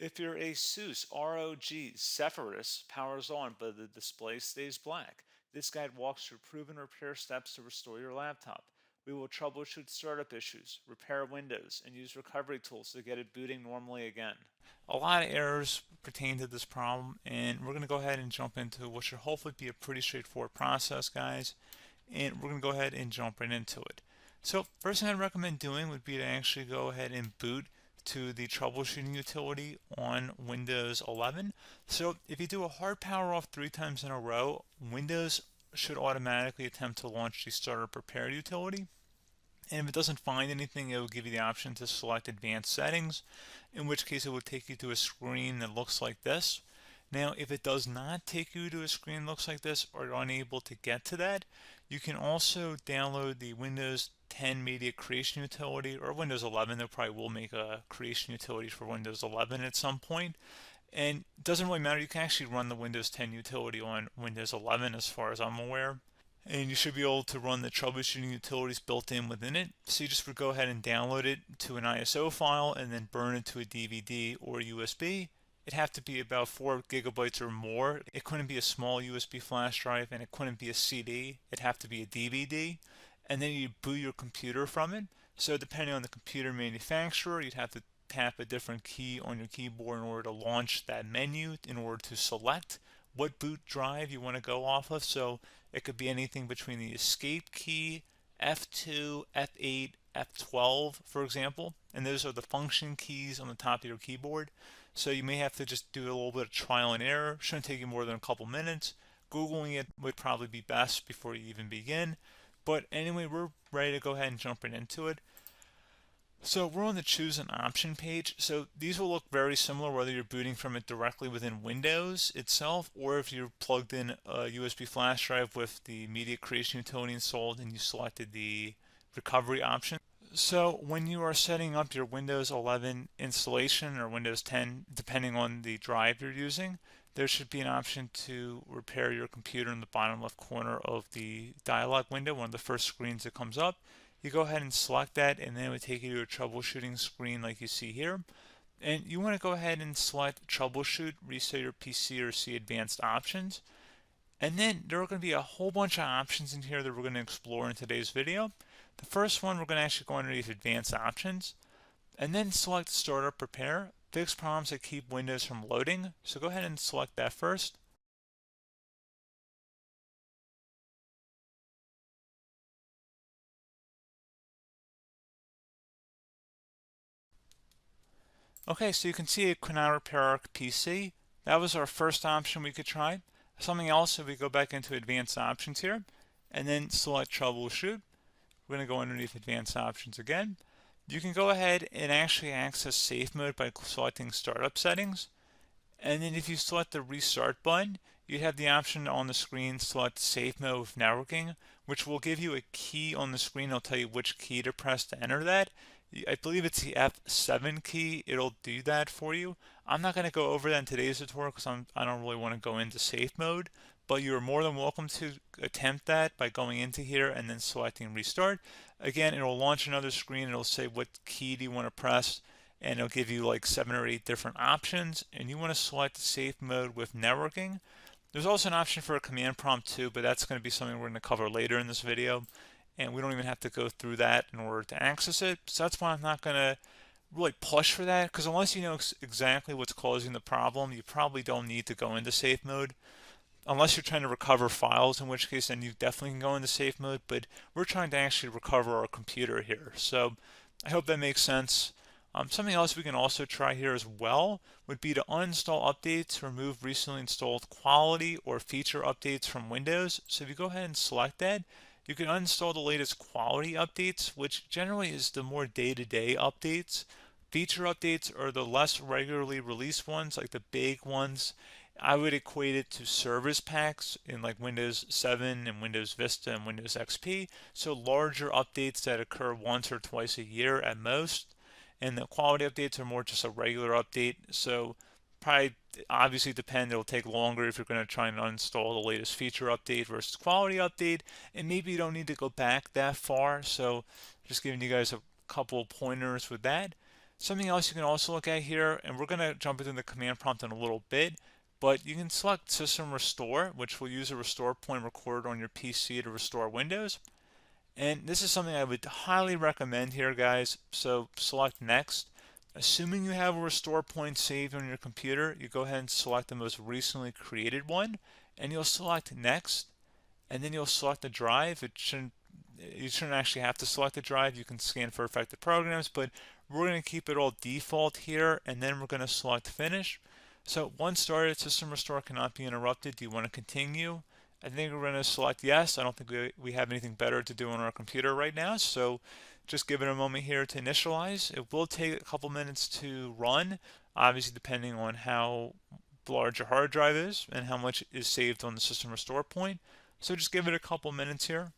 If your ASUS ROG Zephyrus powers on but the display stays black, this guide walks through proven repair steps to restore your laptop. We will troubleshoot startup issues, repair Windows, and use recovery tools to get it booting normally again. A lot of errors pertain to this problem, and we're going to go ahead and jump into what should hopefully be a pretty straightforward process, guys. And we're going to go ahead and jump right into it. So first thing I'd recommend doing would be to actually go ahead and boot to the troubleshooting utility on Windows 11. So if you do a hard power off 3 times in a row, Windows should automatically attempt to launch the startup repair utility. And if it doesn't find anything, it will give you the option to select advanced settings, in which case it will take you to a screen that looks like this. Now, if it does not take you to a screen that looks like this, or you're unable to get to that, you can also download the Windows 10 Media Creation Utility, or Windows 11. They probably will make a creation utility for Windows 11 at some point. And it doesn't really matter, you can actually run the Windows 10 utility on Windows 11 as far as I'm aware. And you should be able to run the troubleshooting utilities built in within it. So you just would go ahead and download it to an ISO file and then burn it to a DVD or USB. It'd have to be about 4 gigabytes or more. It couldn't be a small USB flash drive, and it couldn't be a CD. It'd have to be a DVD. And then you boot your computer from it. So depending on the computer manufacturer, you'd have to tap a different key on your keyboard in order to launch that menu, in order to select what boot drive you want to go off of. So it could be anything between the escape key, F2, F8, F12, for example. And those are the function keys on the top of your keyboard. So you may have to just do a little bit of trial and error. Shouldn't take you more than a couple minutes. Googling it would probably be best before you even begin. But anyway, we're ready to go ahead and jump right into it. So we're on the choose an option page. So these will look very similar whether you're booting from it directly within Windows itself, or if you're plugged in a USB flash drive with the media creation utility installed and you selected the recovery option. So when you are setting up your Windows 11 installation or Windows 10, depending on the drive you're using, there should be an option to repair your computer in the bottom left corner of the dialog window, one of the first screens that comes up. You go ahead and select that, and then it would take you to a troubleshooting screen like you see here. And you want to go ahead and select troubleshoot, reset your PC, or see advanced options. And then there are going to be a whole bunch of options in here that we're going to explore in today's video. The first one, we're going to actually go underneath advanced options and then select startup repair, fix problems that keep Windows from loading. So go ahead and select that first. Okay, so you can see it could not repair our PC. That was our first option we could try. Something else, if we go back into advanced options here and then select troubleshoot, we're going to go underneath advanced options again. You can go ahead and actually access safe mode by selecting startup settings. And then if you select the restart button, you have the option on the screen select safe mode with networking, which will give you a key on the screen. It'll tell you which key to press to enter that. I believe it's the F7 key. It'll do that for you. I'm not going to go over that in today's tutorial because I don't really want to go into safe mode, but you're more than welcome to attempt that by going into here and then selecting restart. Again, it'll launch another screen. It'll say what key do you want to press, and it'll give you like 7 or 8 different options, and you want to select safe mode with networking. There's also an option for a command prompt too, but that's going to be something we're going to cover later in this video, and we don't even have to go through that in order to access it. So that's why I'm not going to really push for that, because unless you know exactly what's causing the problem, you probably don't need to go into safe mode. Unless you're trying to recover files, in which case then you definitely can go into safe mode, but we're trying to actually recover our computer here. So I hope that makes sense. Something else we can also try here as well would be to uninstall updates, remove recently installed quality or feature updates from Windows. So if you go ahead and select that, you can uninstall the latest quality updates, which generally is the more day-to-day updates. Feature updates are the less regularly released ones, like the big ones. I would equate it to service packs in like Windows 7 and Windows Vista and Windows XP. So larger updates that occur once or twice a year at most. And the quality updates are more just a regular update. So probably obviously depend, it'll take longer if you're going to try and uninstall the latest feature update versus quality update. And maybe you don't need to go back that far. So just giving you guys a couple pointers with that. Something else you can also look at here, and we're going to jump into the command prompt in a little bit, but you can select System Restore, which will use a restore point recorded on your PC to restore Windows. And this is something I would highly recommend here, guys. So select Next. Assuming you have a restore point saved on your computer, you go ahead and select the most recently created one, and you'll select Next, and then you'll select the drive. You shouldn't actually have to select the drive. You can scan for affected programs, but we're going to keep it all default here, and then we're going to select Finish. So once started, System Restore cannot be interrupted. Do you want to continue? I think we're going to select yes. I don't think we have anything better to do on our computer right now, so just give it a moment here to initialize. It will take a couple minutes to run, obviously depending on how large your hard drive is and how much is saved on the System Restore point. So just give it a couple minutes here.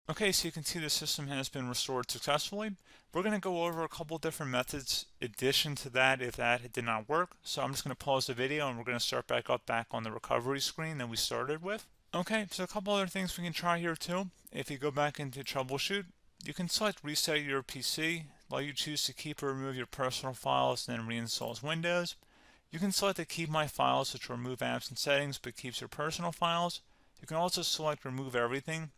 Okay, so you can see the system has been restored successfully. We're going to go over a couple different methods in addition to that if that did not work. So I'm just going to pause the video and we're going to start back on the recovery screen that we started with. Okay, so a couple other things we can try here too. If you go back into troubleshoot, you can select reset your PC, while you choose to keep or remove your personal files and then reinstalls Windows. You can select to keep my files, which will remove apps and settings but keeps your personal files. You can also select remove everything,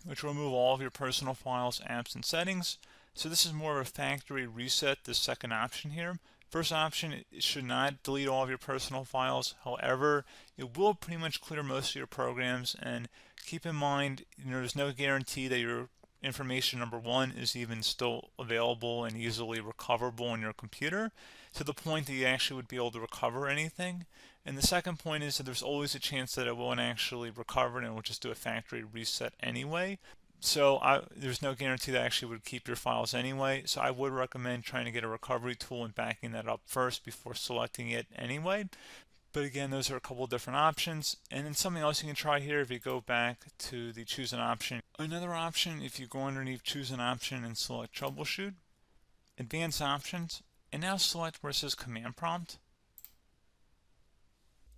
which will remove all of your personal files, apps, and settings. So this is more of a factory reset, this second option here. First option, it should not delete all of your personal files. However, it will pretty much clear most of your programs, and keep in mind, there's no guarantee that your information, number one, is even still available and easily recoverable on your computer to the point that you actually would be able to recover anything. And the second point is that there's always a chance that it won't actually recover and it will just do a factory reset anyway. So there's no guarantee that actually would keep your files anyway. So I would recommend trying to get a recovery tool and backing that up first before selecting it anyway. But again, those are a couple different options. And then something else you can try here, if you go back to the choose an option. Another option, if you go underneath choose an option and select troubleshoot, advanced options, and now select where it says command prompt.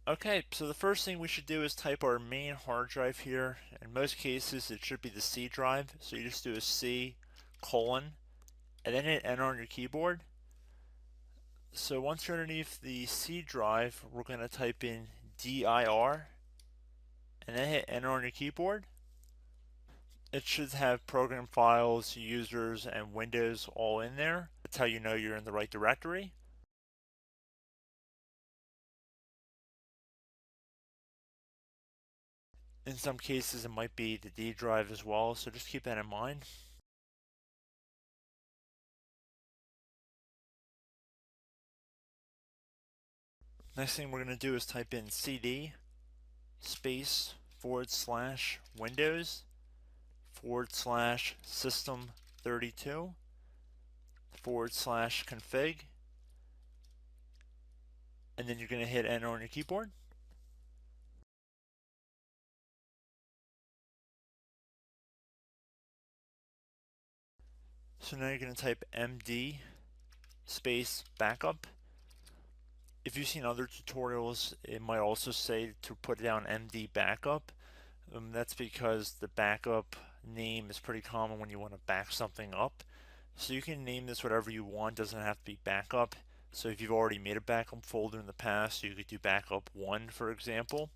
Okay, so the first thing we should do is type our main hard drive here. In most cases, it should be the C drive. So you just do a C colon and then hit enter on your keyboard. So once you're underneath the C drive, we're going to type in dir and then hit enter on your keyboard. It should have program files, users, and Windows all in there. That's how you know you're in the right directory. In some cases, it might be the D drive as well, so just keep that in mind. Next thing we're going to do is type in cd space / Windows / system 32 / config, and then you're going to hit enter on your keyboard. So now you're going to type md space backup. If you've seen other tutorials, it might also say to put down md backup. That's because the backup name is pretty common when you want to back something up. So you can name this whatever you want, doesn't have to be backup. So if you've already made a backup folder in the past, you could do backup 1, for example.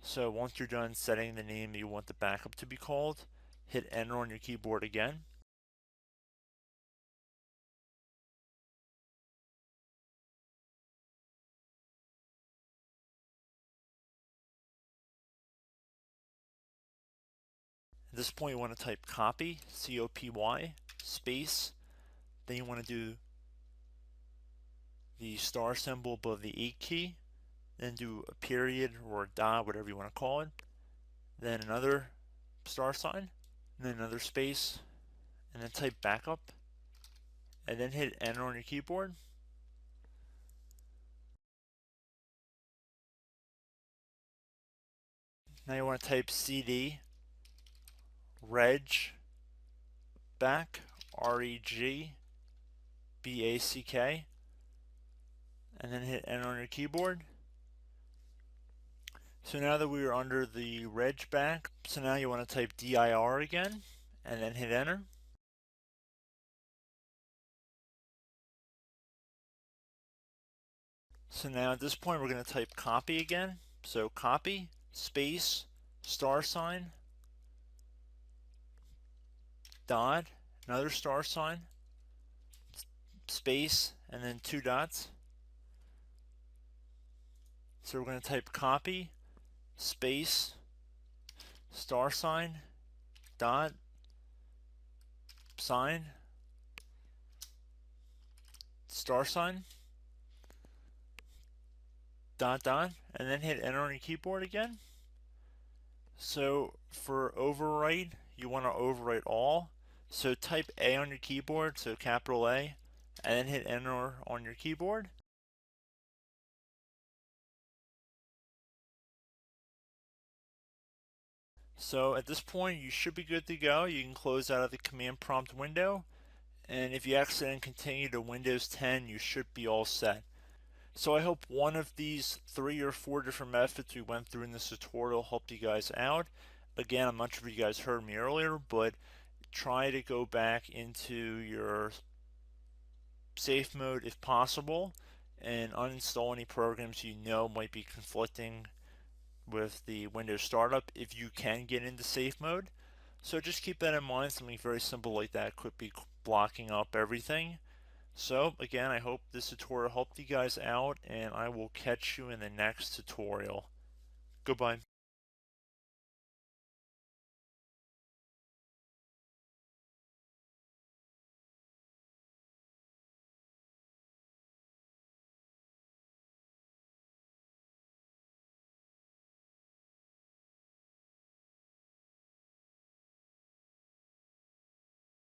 So once you're done setting the name you want the backup to be called, hit enter on your keyboard again. At this point you want to type copy, C-O-P-Y, space, then you want to do the star symbol above the 8 key, then do a period or a dot, whatever you want to call it, then another star sign, and then another space, and then type backup, and then hit enter on your keyboard. Now you want to type cd reg back, reg BACK, and then hit enter on your keyboard. So now that we are under the reg back, so now you want to type DIR again, and then hit enter. So now at this point we're going to type copy again. So copy, space, star sign, dot, another star sign, space, and then 2 dots. So we're going to type copy, space, star sign, dot, sign, star sign, dot, dot, and then hit enter on your keyboard again. So for overwrite, you want to overwrite all. So type A on your keyboard, so capital A, and then hit enter on your keyboard. So at this point you should be good to go. You can close out of the command prompt window, and if you accidentally continue to Windows 10 you should be all set. So I hope one of these 3 or 4 different methods we went through in this tutorial helped you guys out. Again, I'm not sure if you guys heard me earlier, but try to go back into your safe mode if possible and uninstall any programs you know might be conflicting with the Windows startup if you can get into safe mode. So just keep that in mind. Something very simple like that could be blocking up everything. So again, I hope this tutorial helped you guys out, and I will catch you in the next tutorial. Goodbye.